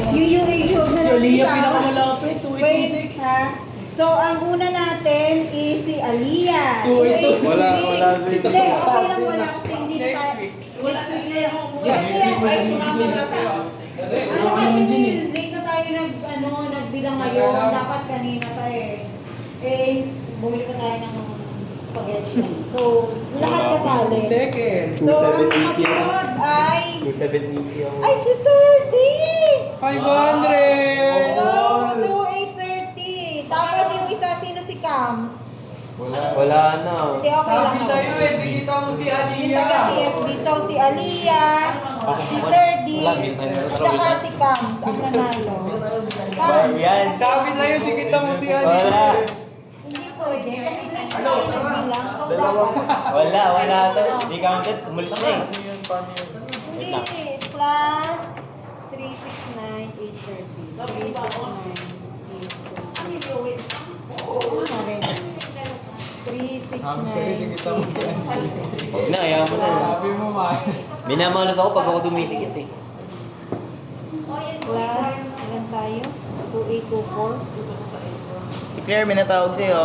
Yung issue na Si Aliyah pinakamalapit, 286. Wait, ha? So, ang una natin is si Aliyah. 286. Wala Hindi, dito. okay lang wala kasi hindi Next tayo. week. Wala kasi ano kasi late na tayo nagbilang ngayon. Dapat kanina pa eh. Bumili pa tayo ng spaghetti. So, lahat kasali. Second. So, ang kasunod ay 270 yung... ay, 230! 500! Oh, 2830. Tapos yung isa, sino si Cams? Wala na. Hindi, okay lang. Sabi sa'yo eh, di kita mo si Yung taga Aliyah. CSB. So, si Aliyah, si Thirdy, at saka si Cams, ang nanalo. Cams, Yan. kasi- Sabi sa'yo, di kita mo si Wala. Aliyah. Hindi pwede, kasi late tayo nagbilang. So, dapat. Wala to. Di counted. Umalis na eh. Hindi, plus 369, 830. 369, 830. 369, Huwag na, ayaw mo na. Sabi mo, Miles. Minamalas ako pag ako dumitikit eh. plus, ilan tayo? 2824. Si Claire, may natawag sa'yo.